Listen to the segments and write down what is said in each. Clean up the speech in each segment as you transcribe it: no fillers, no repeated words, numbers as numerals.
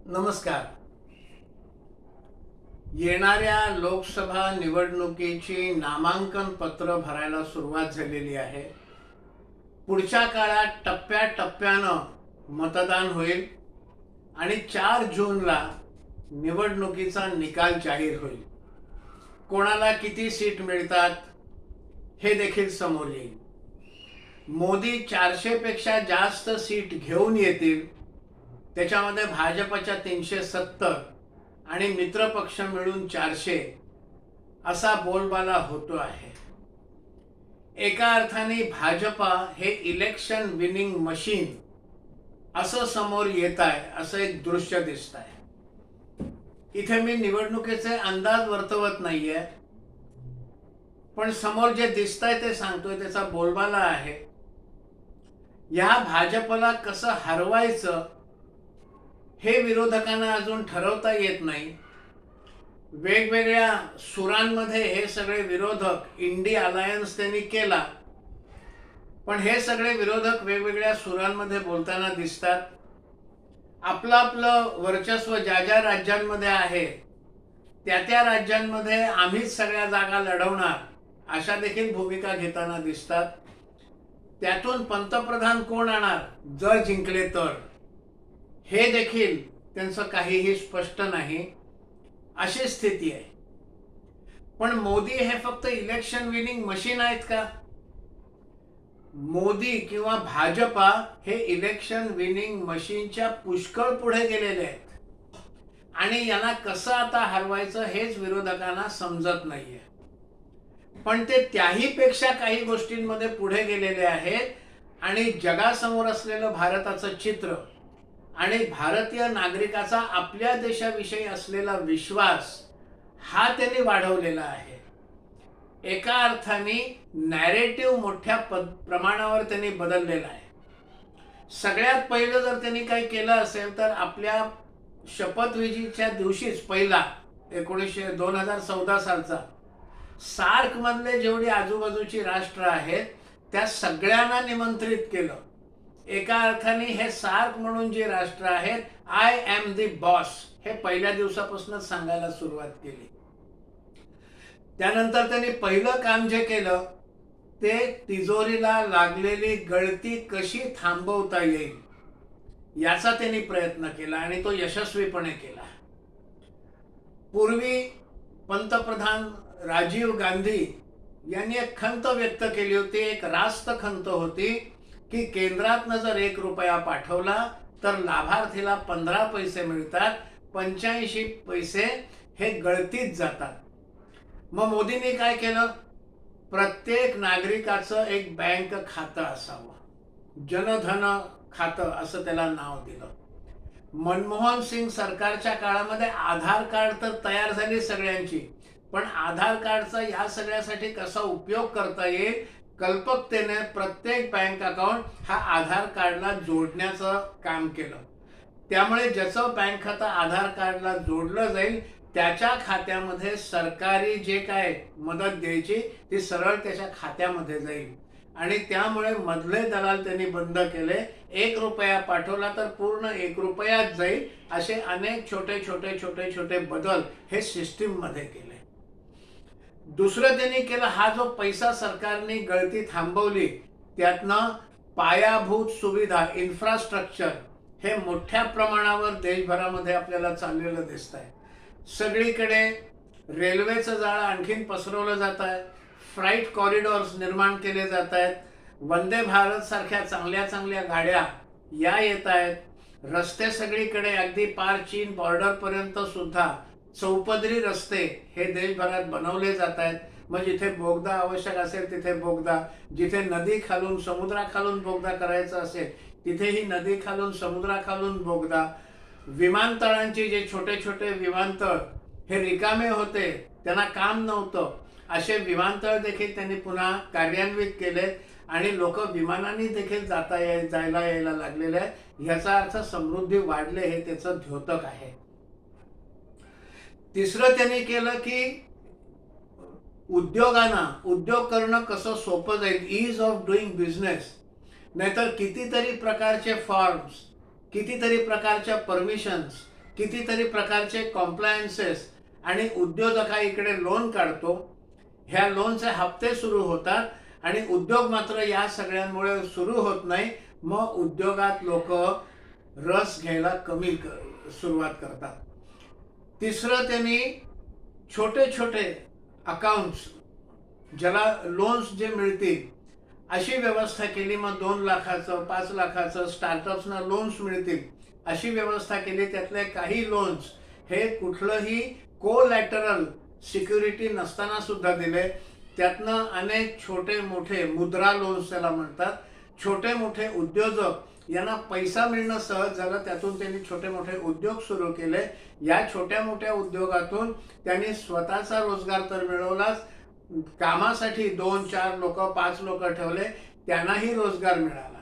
नमस्कार. येणाऱ्या लोकसभा निवडणुकीची नामांकन पत्र भरायला सुरुवात झालेली आहे. पुढच्या काळात टप्प्याटप्प्यानं मतदान होईल आणि 4 जूनला निवडणुकीचा निकाल जाहीर होईल. कोणाला किती सीट मिळतात हे देखील समोर येईल. मोदी 400 पेक्षा जास्त सीट घेऊन येतील. त्याच्यामध्ये भाजपच्या 370 आणि मित्रपक्ष मिळून 400 असा बोलबाला होतो आहे. एका अर्थाने भाजपा हे इलेक्शन विनिंग मशीन असं समोर येत आहे, असं एक दृश्य दिसत आहे. इथे मी निवडणुकीचे अंदाज वर्तवत नाहीये, पण समोर जे दिसतंय ते सांगतोय, त्याचा बोलबाला आहे. या भाजपला कसं हरवायचं हे विरोधकांना अजून ठरवता येत नाही. वेगवेगळ्या सुरांमध्ये हे सगळे विरोधक इंडी अलायन्स त्यांनी केला, पण हे सगळे विरोधक वेगवेगळ्या सुरांमध्ये बोलताना दिसतात. आपलं आपलं वर्चस्व ज्या ज्या राज्यांमध्ये आहे त्या त्या राज्यांमध्ये आम्हीच सगळ्या जागा लढवणार अशा देखील भूमिका घेताना दिसतात. त्यातून पंतप्रधान कोण आणणार जर जिंकले तर, हे देखील त्यांचं काहीही स्पष्ट नाही, अशी स्थिती आहे. पण मोदी हे फक्त इलेक्शन विनिंग मशीन आहेत का? मोदी किंवा भाजपा हे इलेक्शन विनिंग मशीनच्या पुष्कळ पुढे गेलेले आहेत आणि यांना कसं आता हरवायचं हेच विरोधकांना समजत नाहीये. पण ते त्याही पेक्षा काही गोष्टींमध्ये पुढे गेलेले आहेत आणि जगासमोर असलेलं भारताचं चित्र आणि भारतीय नागरिकाचा आपल्या देशाविषयी असलेला विश्वास हा त्यांनी वाढवलेला आहे. एका अर्थाने नॅरेटिव्ह मोठ्या प्रमाणावर त्यांनी बदललेला आहे. सगळ्यात पहिलं जर त्यांनी काही केलं असेल तर आपल्या शपथविधीच्या दिवशीच पहिला 2014 सालचा सार्क मधले जेवढी आजूबाजूची राष्ट्र आहेत त्या सगळ्यांना निमंत्रित केलं. एका अर्थाने हे सार्क म्हणून जे राष्ट्र आहेत, आय एम द बॉस हे पहिल्या दिवसापासूनच सांगायला सुरुवात केली. त्यानंतर त्यांनी पहिलं काम जे केलं ते तिजोरीला लागलेली गळती कशी थांबवता येईल याचा त्यांनी प्रयत्न केला आणि तो यशस्वीपणे केला. पूर्वी पंतप्रधान राजीव गांधी यांनी एक खंत व्यक्त केली होती, एक रास्त खंत होती की केंद्रातनं जर 1 रुपया पाठवला तर लाभार्थीला 15 पैसे मिळतात, 85 पैसे हे गळतीत जातात. मग मोदींनी काय केलं? प्रत्येक नागरिकाचं एक बँक खातं असावं, जनधन खातं असं त्याला नाव दिलं. मनमोहन सिंग सरकारच्या काळामध्ये आधार कार्ड तर तयार झाली सगळ्यांची, पण आधार कार्डचा या सगळ्यासाठी कसा उपयोग करता येईल कल्पकतेने प्रत्येक बँक अकाउंट हा आधार कार्डला जोडण्याचं काम केलं. त्यामुळे ज्याचं बँक खातं आधार कार्डला जोडलं जाईल त्याच्या खात्यामध्ये सरकारी जे काय मदत द्यायची ती सरळ त्याच्या खात्यामध्ये जाईल आणि त्यामुळे मधले दलाल त्यांनी बंद केले. 1 रुपया पाठवला तर पूर्ण 1 रुपयाच जाईल, असे अनेक छोटे छोटे छोटे छोटे बदल हे सिस्टीम मध्ये केले. दुसरं त्यांनी केलं, हा जो पैसा सरकारने गळती थांबवली त्यातनं पायाभूत सुविधा इन्फ्रास्ट्रक्चर हे मोठ्या प्रमाणावर देशभरामध्ये आपल्याला चाललेलं दिसत आहे. सगळीकडे रेल्वेचं जाळं आणखीन पसरवलं जात आहे, फ्लाईट कॉरिडॉर्स निर्माण केले जात आहेत, वंदे भारत सारख्या चांगल्या चांगल्या गाड्या या येत आहेत, रस्ते सगळीकडे अगदी पार चीन बॉर्डर पर्यंत सुद्धा चौपदरी रस्ते हे देशभरात बनवले जात आहेत. मग जिथे बोगदा आवश्यक असेल तिथे बोगदा, जिथे नदी खालून समुद्राखालून बोगदा करायचा असेल तिथेही नदी खालून समुद्राखालून बोगदा. विमानतळांची जे छोटे छोटे विमानतळ हे रिकामे होते, त्यांना काम नव्हतं, असे विमानतळ देखील त्यांनी पुन्हा कार्यान्वित केले आणि लोक विमानांनी देखील जायला यायला लागलेले आहेत. ह्याचा अर्थ समृद्धी वाढले हे त्याचं द्योतक आहे. तिसरं त्यांनी केलं की उद्योगांना उद्योग करणं कसं सोपं जाईल, ईज ऑफ डुईंग बिझनेस. नाहीतर कितीतरी प्रकारचे फॉर्म्स, कितीतरी प्रकारच्या परमिशन्स कितीतरी प्रकारचे कॉम्प्लायन्सेस आणि उद्योजकाईकडे लोन काढतो. ह्या लोनचे हप्ते सुरू होतात आणि उद्योग मात्र या सगळ्यांमुळे सुरू होत नाही. मग उद्योगात लोक रस घ्यायला सुरुवात करतात. तिसरं, त्यांनी छोटे छोटे अकाउंट्स, ज्याला लोन्स जे मिळतील अशी व्यवस्था केली. मग 2 लाखाचं 5 लाखाचं स्टार्टअप्सना लोन्स मिळतील अशी व्यवस्था केली. त्यातले काही लोन्स हे कुठलंही कोलॅटरल सिक्युरिटी नसताना सुद्धा दिले. त्यातनं अनेक छोटे मोठे मुद्रा लोन्स त्याला म्हणतात, छोटे मोठे उद्योजक यांना पैसा मिळणं सहज झालं. त्यातून त्यांनी छोटे मोठे उद्योग सुरू केले. या छोट्या मोठ्या उद्योगातून त्यांनी स्वतःचा रोजगार तर मिळवलाच, कामासाठी 2-4 लोक 5 लोक ठेवले, त्यांनाही रोजगार मिळाला.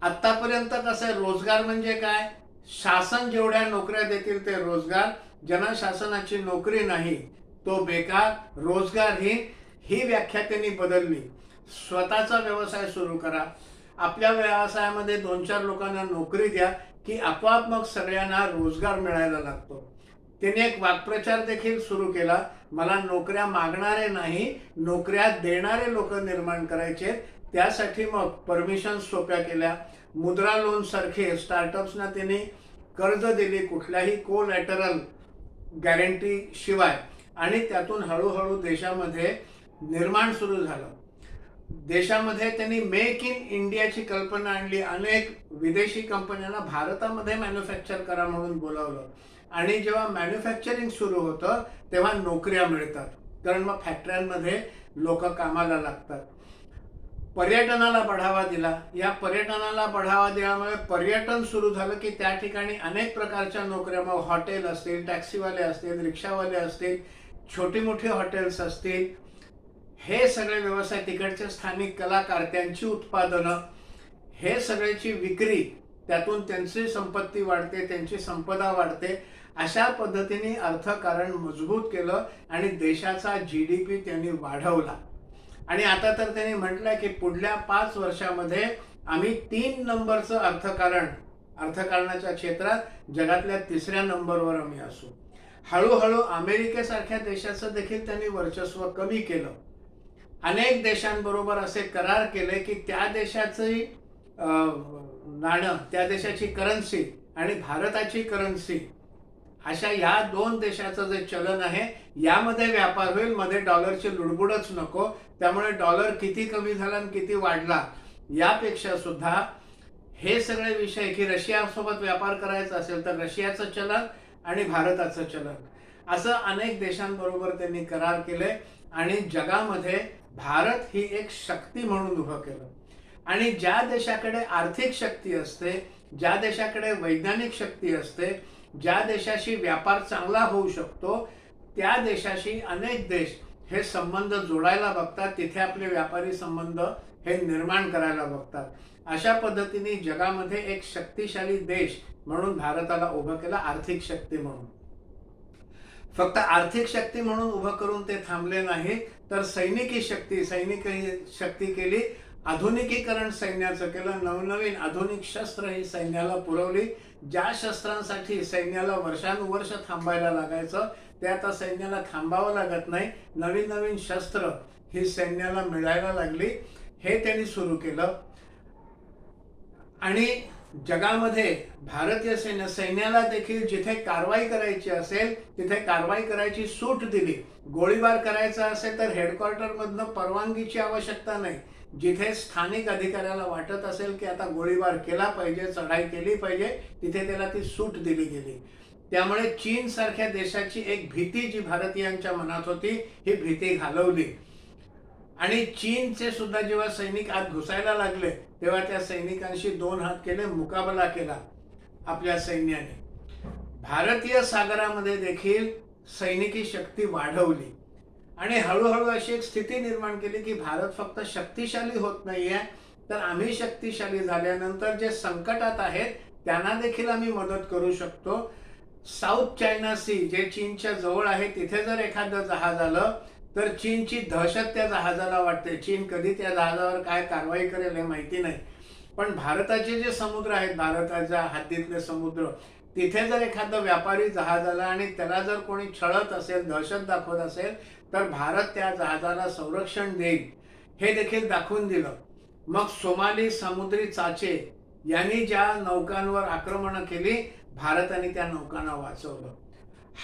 आतापर्यंत कसं, रोजगार म्हणजे काय, शासन जेवढ्या नोकऱ्या देतील ते रोजगार, ज्यांना शासनाची नोकरी नाही तो बेकार, रोजगारहीन, ही व्याख्या त्यांनी बदलली. स्वतःचा व्यवसाय सुरू करा, आपल्या व्यवसायामध्ये 2-4 लोकांना नोकरी द्या की आपोआप मग सगळ्यांना रोजगार मिळायला लागतो. त्यांनी एक वाक्प्रचार देखील सुरू केला, मला नोकऱ्या मागणारे नाही, नोकऱ्या देणारे लोक निर्माण करायचे. त्यासाठी मग परमिशन सोप्या केल्या. मुद्रा लोन सारखे स्टार्टअप्सना त्यांनी कर्ज दिली कुठल्याही कोलॅटरल गॅरंटी शिवाय, आणि त्यातून हळूहळू देशामध्ये निर्माण सुरू झालं. देशामध्ये त्यांनी मेक इन इंडियाची कल्पना आणली. अनेक विदेशी कंपन्यांना भारतामध्ये मॅन्युफॅक्चर करा म्हणून बोलावलं, आणि जेव्हा मॅन्युफॅक्चरिंग सुरू होतं तेव्हा नोकऱ्या मिळतात, कारण मग फॅक्टऱ्यांमध्ये लोक कामाला लागतात. पर्यटनाला बढ़ावा दिला. या पर्यटनाला बढ़ावा दिल्यामुळे पर्यटन सुरू झालं की त्या ठिकाणी अनेक प्रकारच्या नोकऱ्या, मग हॉटेल असतील, टॅक्सीवाले असतील, रिक्षावाले असतील, छोटी मोठी हॉटेल्स असतील, हे सगळे व्यवसाय, तिकडचे स्थानिक कलाकार, त्यांची उत्पादनं, हे सगळ्याची विक्री, त्यातून त्यांची संपत्ती वाढते, त्यांची संपदा वाढते. अशा पद्धतीने अर्थकारण मजबूत केलं आणि देशाचा GDP त्यांनी वाढवला. आणि आता तर त्यांनी म्हटलंय की पुढल्या 5 वर्षामध्ये आम्ही 3 नंबरचं अर्थकारणाच्या क्षेत्रात जगातल्या 3ऱ्या नंबरवर आम्ही असू. हळूहळू अमेरिकेसारख्या देशाचं देखील त्यांनी वर्चस्व कमी केलं. अनेक देशांबरोबर असे करार केले की त्या देशाचं नाणं, त्या देशाची करन्सी आणि भारताची करन्सी, अशा या 2 देशाचं जे चलन आहे यामध्ये व्यापार होईल, मध्ये डॉलरची लुडबुडच नको. त्यामुळे डॉलर किती कमी झाला आणि किती वाढला यापेक्षा सुद्धा हे सगळे विषय की रशियासोबत व्यापार करायचा असेल तर रशियाचं चलन आणि भारताचं चलन, असं अनेक देशांबरोबर त्यांनी करार केले आणि जगामध्ये भारत ही एक शक्ती म्हणून उभं केलं. आणि ज्या देशाकडे आर्थिक शक्ती असते, ज्या देशाकडे वैज्ञानिक शक्ती असते, ज्या देशाशी व्यापार चांगला होऊ शकतो, त्या देशाशी अनेक देश हे संबंध जोडायला बघतात, तिथे आपले व्यापारी संबंध हे निर्माण करायला बघतात. अशा पद्धतीने जगामध्ये एक शक्तिशाली देश म्हणून भारताला उभं केलं, आर्थिक शक्ती म्हणून. फक्त आर्थिक शक्ती म्हणून उभं करून ते थांबले नाही, तर सैनिकी शक्ती केली, आधुनिकीकरण सैन्याचं केलं, नवनवीन आधुनिक शस्त्र ही सैन्याला पुरवली. ज्या शस्त्रांसाठी सैन्याला वर्षानुवर्ष थांबायला लागायचं ते आता सैन्याला थांबावं लागत नाही, नवीन नवीन शस्त्र ही सैन्याला मिळायला लागली, हे त्यांनी सुरू केलं. आणि जगामध्ये भारतीय सैन्याला देखील जिथे कारवाई करायची असेल तिथे कारवाई करायची सूट दिली. गोळीबार करायचा असेल तर हेडक्वार्टर मधनं परवानगीची आवश्यकता नाही. जिथे स्थानिक अधिकाऱ्याला वाटत असेल की आता गोळीबार केला पाहिजे, चढाई केली पाहिजे, तिथे त्याला ती सूट दिली गेली. त्यामुळे चीन सारख्या देशाची एक भीती जी भारतीयांच्या मनात होती, ही भीती घालवली. आणि चीनचे सुद्धा जेव्हा सैनिक आत घुसायला लागले तेव्हा त्या सैनिकांशी 2 हात केले, मुकाबला केला आपल्या सैन्याने. भारतीय सागरामध्ये देखील सैनिकी शक्ती वाढवली आणि हळूहळू अशी एक स्थिती निर्माण केली की भारत फक्त शक्तिशाली होत नाहीये, तर आम्ही शक्तिशाली झाल्यानंतर जे संकटात आहेत त्यांना देखील आम्ही मदत करू शकतो. साऊथ चायना सी जे चीनच्या जवळ आहे, तिथे जर एखादं जहाज आलं तर चीनची दहशत त्या जहाजाला वाटते. चीन कधी त्या जहाजावर काय कारवाई करेल हे माहिती नाही, पण भारताचे जे समुद्र आहेत, भारताच्या हद्दीतले समुद्र, तिथे जर एखादा व्यापारी जहाज आला आणि त्याला जर कोणी छळत असेल, दहशत दाखवत असेल, तर भारत त्या जहाजाला संरक्षण देईल हे देखील दाखवून दिलं. मग सोमाली समुद्री चाचे यांनी ज्या नौकांवर आक्रमण केली, भारताने त्या नौकांना वाचवलं.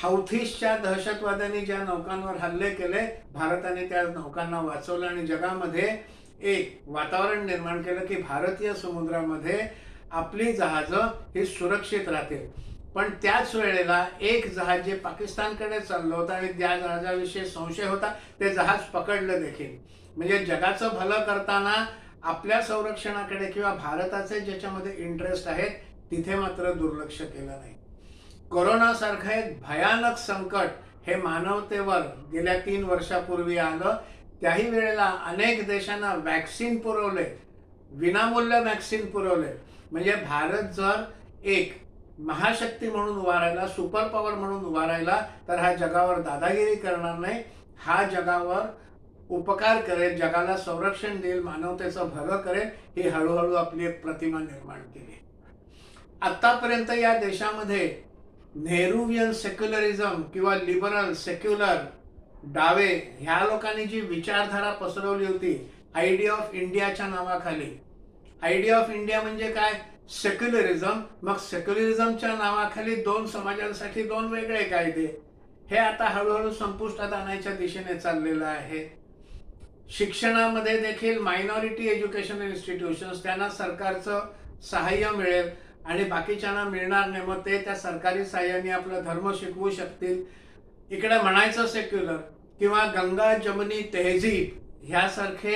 हौथीसच्या दहशतवाद्यांनी ज्या नौकांवर हल्ले केले, भारताने त्या नौकांना वाचवलं आणि जगामध्ये एक वातावरण निर्माण केलं की भारतीय समुद्रामध्ये आपली जहाजं ही सुरक्षित राहतील. पण त्याच वेळेला एक जहाज जे पाकिस्तानकडे चाललं होतं आणि त्या जहाजाविषयी संशय होता, ते जहाज पकडलं देखील. म्हणजे जगाचं भलं करताना आपल्या संरक्षणाकडे किंवा भारताचे ज्याच्यामध्ये इंटरेस्ट आहेत तिथे मात्र दुर्लक्ष केलं नाही. कोरोनासारखं एक भयानक संकट हे मानवतेवर गेल्या 3 वर्षापूर्वी आलं. त्याही वेळेला अनेक देशांना वॅक्सिन पुरवले, विनामूल्य वॅक्सिन पुरवले. म्हणजे भारत जर एक महाशक्ती म्हणून उभा राहिला, सुपर पॉवर म्हणून उभा राहिला, तर हा जगावर दादागिरी करणार नाही, हा जगावर उपकार करेल, जगाला संरक्षण देईल, मानवतेचं भलं करेल, ही हळूहळू आपली एक प्रतिमा निर्माण केली. आतापर्यंत या देशामध्ये नेहरूवियन सेक्युलरिझम किंवा लिबरल सेक्युलर डावे ह्या लोकांनी जी विचारधारा पसरवली होती आयडिया ऑफ इंडियाच्या नावाखाली. आयडिया ऑफ इंडिया म्हणजे काय? सेक्युलरिझम. मग सेक्युलरिझमच्या नावाखाली 2 समाजांसाठी 2 वेगळे कायदे, हे आता हळूहळू संपुष्टात आणायच्या दिशेने चाललेलं आहे. शिक्षणामध्ये देखील मायनॉरिटी एज्युकेशन इन्स्टिट्यूशन्स, त्यांना सरकारचं सहाय्य मिळेल आणि बाकीच्यांना मिळणार नाही, मग ते त्या सरकारी सहाय्याने आपला धर्म शिकवू शकतील. इकडे म्हणायचं सेक्युलर किंवा गंगा जमनी तहजीब ह्यासारखे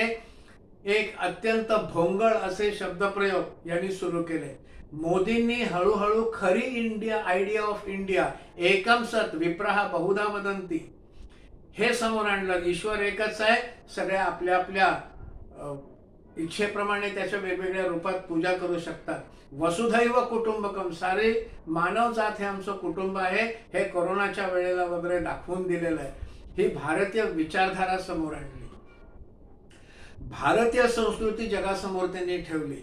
एक अत्यंत भोंगळ असे शब्दप्रयोग यांनी सुरू केले. मोदींनी हळूहळू खरी इंडिया, आयडिया ऑफ इंडिया, एकम सत विप्रहा बहुधा वदंती, हे समोर आणलं. ईश्वर एकच आहे, सगळे आपल्या आपल्या इच्छेप्रमाणे त्याच्या वेगवेगळ्या रूपात पूजा करू शकतात. वसुधैव कुटुंबकम, सारे मानव जात हे आमचं कुटुंब आहे, हे कोरोनाच्या वेळेला वगैरे दाखवून दिलेलं आहे. ही भारतीय विचारधारा समोर आणली. भारतीय संस्कृती जगासमोर त्यांनी ठेवली.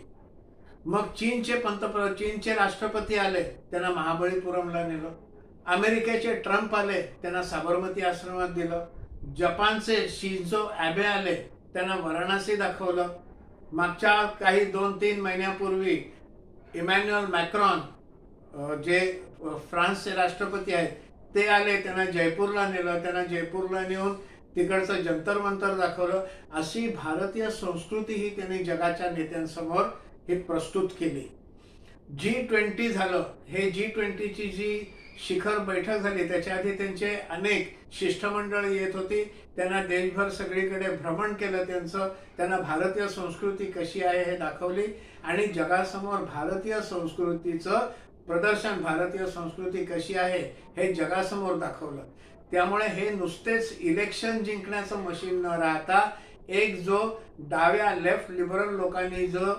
मग चीनचे राष्ट्रपती आले, त्यांना महाबळीपुरमला नेलं. अमेरिकेचे ट्रम्प आले, त्यांना साबरमती आश्रमात दिलं. जपानचे शिंझो ॲबे आले, त्यांना वाराणसी दाखवलं. मागच्या काही 2-3 महिन्यापूर्वी इमॅन्युअल मॅक्रॉन जे फ्रान्सचे राष्ट्रपती आहेत ते आले, त्यांना जयपूरला नेलं. त्यांना जयपूरला नेऊन तिकडचं जंतर मंतर दाखवलं. अशी भारतीय संस्कृती ही त्यांनी जगाच्या नेत्यांसमोर ही प्रस्तुत केली. G20 झालं. हे G20ची जी शिखर बैठक झाली, त्याच्या आधी त्यांचे अनेक शिष्टमंडळ येत होती. त्यांना देशभर सगळीकडे भ्रमण केलं त्यांचं. त्यांना भारतीय संस्कृती कशी आहे हे दाखवली आणि जगासमोर भारतीय संस्कृतीचं प्रदर्शन, भारतीय संस्कृती कशी आहे हे जगासमोर दाखवलं. त्यामुळे हे नुसतेच इलेक्शन जिंकण्याचं मशीन न राहता एक जो डाव्या लेफ्ट लिबरल लोकांनी जो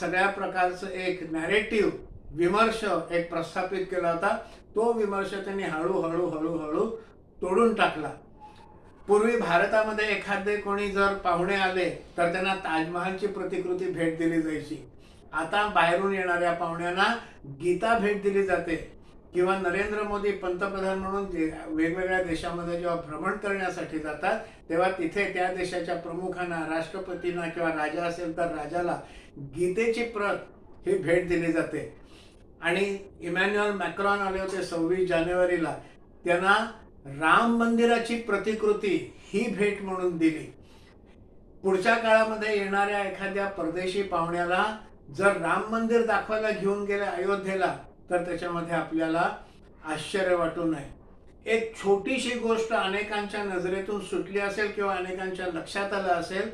सगळ्या प्रकारचं एक नॅरेटिव्ह विमर्श एक प्रस्थापित केला होता, तो विमर्श त्यांनी हळूहळू हळूहळू तोडून टाकला. पूर्वी भारतामध्ये एखादे कोणी जर पाहुणे आले तर त्यांना ताजमहालची प्रतिकृती भेट दिली जायची. आता बाहेरून येणाऱ्या पाहुण्यांना गीता भेट दिली जाते. किंवा नरेंद्र मोदी पंतप्रधान म्हणून वेगवेगळ्या देशामध्ये जेव्हा भ्रमण करण्यासाठी जातात तेव्हा तिथे त्या देशाच्या प्रमुखांना, राष्ट्रपतींना किंवा राजा असेल तर राजाला गीतेची प्रत ही भेट दिली जाते. आणि इमॅन्युअल मॅक्रॉन आले होते 26 जानेवारीला, त्यांना राम मंदिराची प्रतिकृती ही भेट म्हणून दिली. पुढच्या काळामध्ये येणाऱ्या एखाद्या परदेशी पाहुण्याला जर राम मंदिर दाखवायला घेऊन गेले अयोध्येला तर त्याच्यामध्ये आपल्याला आश्चर्य वाटू नये. एक छोटीशी गोष्ट अनेकांच्या नजरेतून सुटली असेल किंवा अनेकांच्या लक्षात आलं असेल.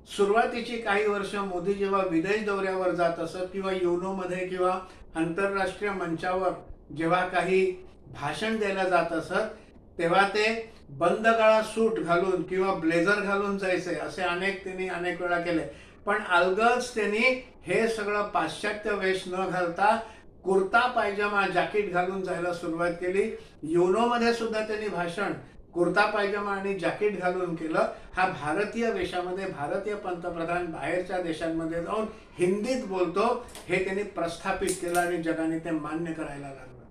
सुरुवातीची काही वर्ष मोदी जेव्हा विदेश दौऱ्यावर जात असत किंवा युनोमध्ये किंवा आंतरराष्ट्रीय मंचावर जेव्हा काही भाषण द्यायला जात असत तेव्हा ते बंद गळा सूट घालून किंवा ब्लेझर घालून जायचे. असे त्यांनी अनेक वेळा केले. पण अलगद त्यांनी हे सगळं पाश्चात्य वेश न घालता कुर्ता पायजमा जॅकेट घालून जायला सुरुवात केली. युनोमध्ये सुद्धा त्यांनी भाषण कुर्ता पायजमा आणि जॅकेट घालून केलं. हा भारतीय वेशामध्ये भारतीय पंतप्रधान बाहेरच्या देशांमध्ये जाऊन हिंदीत बोलतो हे त्यांनी प्रस्थापित केलं आणि जगाने ते मान्य करायला लागलं.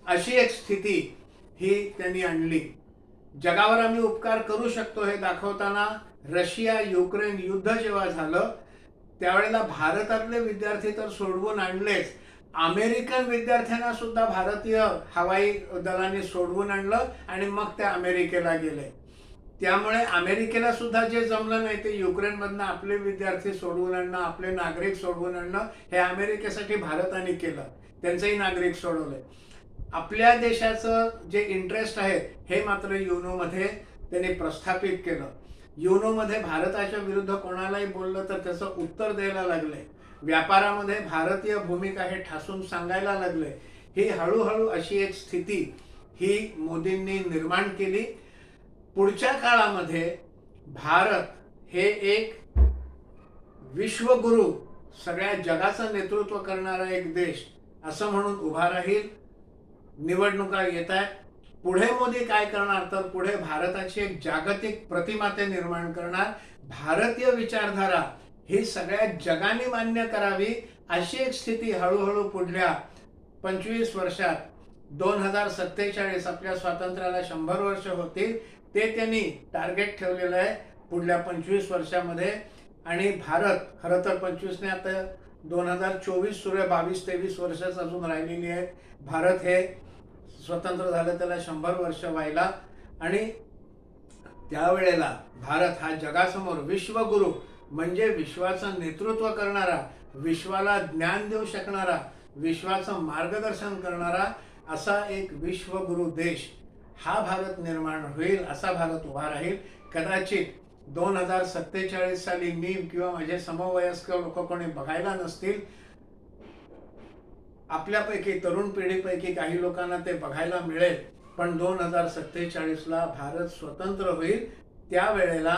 अशी एक स्थिती ही त्यांनी आणली. जगावर आम्ही उपकार करू शकतो हे दाखवताना रशिया युक्रेन युद्ध जेव्हा झालं त्यावेळेला भारतातले विद्यार्थी तर सोडवून आणलेच, अमेरिकन विद्यार्थ्यांना सुद्धा भारतीय हवाई दलाने सोडवून आणलं आणि मग ते अमेरिकेला गेले. त्यामुळे अमेरिकेला सुद्धा जे जमलं नाही ते युक्रेनमधनं आपले विद्यार्थी सोडवून आणणं, आपले नागरिक सोडवून आणणं हे अमेरिकेसाठी भारताने केलं. त्यांचेही नागरिक सोडवले. आपल्या देशाचं जे इंटरेस्ट आहे हे मात्र युनोमध्ये त्यांनी प्रस्थापित केलं. युनोमध्ये भारताच्या विरुद्ध कोणालाही बोललं तर त्याचं उत्तर द्यायला लागले. व्यापारामध्ये भारतीय भूमिका हे ठासून सांगायला लागले. ही हळूहळू अशी एक स्थिती ही मोदींनी निर्माण केली. पुढच्या काळामध्ये भारत हे एक विश्वगुरु, सगळ्या जगाचं नेतृत्व करणारा एक देश असं म्हणून उभा राहील. निवडणुका येत आहेत. पुढे मोदी काय करणार तर पुढे भारताची एक जागतिक प्रतिमा ते निर्माण करणार. भारतीय विचारधारा ही सगळ्या जगाने मान्य करावी अशी एक स्थिती हळूहळू पुढल्या 25 वर्षात 2047 आपल्या स्वातंत्र्याला 100 वर्ष होतील ते त्यांनी टार्गेट ठेवलेलं आहे पुढल्या 25 वर्षामध्ये. आणि भारत खरं तर 25 ने आता 2024 सुरू आहे, 22-23 वर्षच अजून राहिलेली आहेत. भारत हे स्वतंत्र झालं त्याला 100 वर्ष व्हायला आणि त्यावेळेला भारत हा जगासमोर विश्वगुरु म्हणजे विश्वाचं नेतृत्व करणारा, विश्वाला ज्ञान देऊ शकणारा, विश्वाचं मार्गदर्शन करणारा असा एक विश्वगुरु देश हा भारत निर्माण होईल. असा भारत उभा राहील. कदाचित 2047 साली मी किंवा माझे समवयस्क लोक कोणी बघायला नसतील, आपल्यापैकी तरुण पिढीपैकी काही लोकांना ते बघायला मिळेल. पण 2047ला भारत स्वतंत्र होईल. त्यावेळेला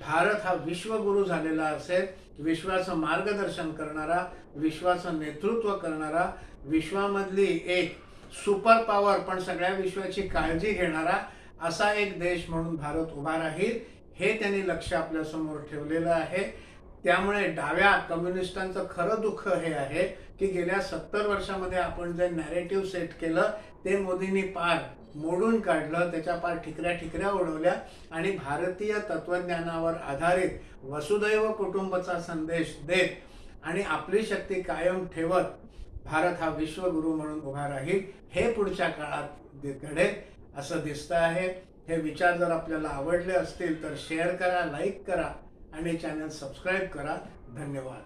भारत हा विश्वगुरु झालेला असेल. विश्वाचं मार्गदर्शन करणारा, विश्वाचं नेतृत्व करणारा, विश्वामधली एक सुपर पॉवर पण सगळ्या विश्वाची काळजी घेणारा असा एक देश म्हणून भारत उभा राहील. हे त्यांनी लक्ष आपल्या समोर ठेवलेलं आहे. त्यामुळे डाव्या कम्युनिस्टांचं खरं दुःख हे आहे की गेल्या 70 वर्षामध्ये आपण जे नॅरेटिव्ह सेट केलं ते मोदींनी पार मोडून काढलं, त्याच्या पार ठिकऱ्या उडवल्या आणि भारतीय तत्वज्ञानावर आधारित वसुदैव कुटुंबचा संदेश देत आणि आपली शक्ती कायम ठेवत भारत हा विश्वगुरु म्हणून उभा राहील. हे पुढच्या काळात घडेल असं दिसतं आहे. हे विचार जर आपल्याला आवडले असतील तर शेअर करा, लाईक करा आणि चॅनल सबस्क्राईब करा. धन्यवाद.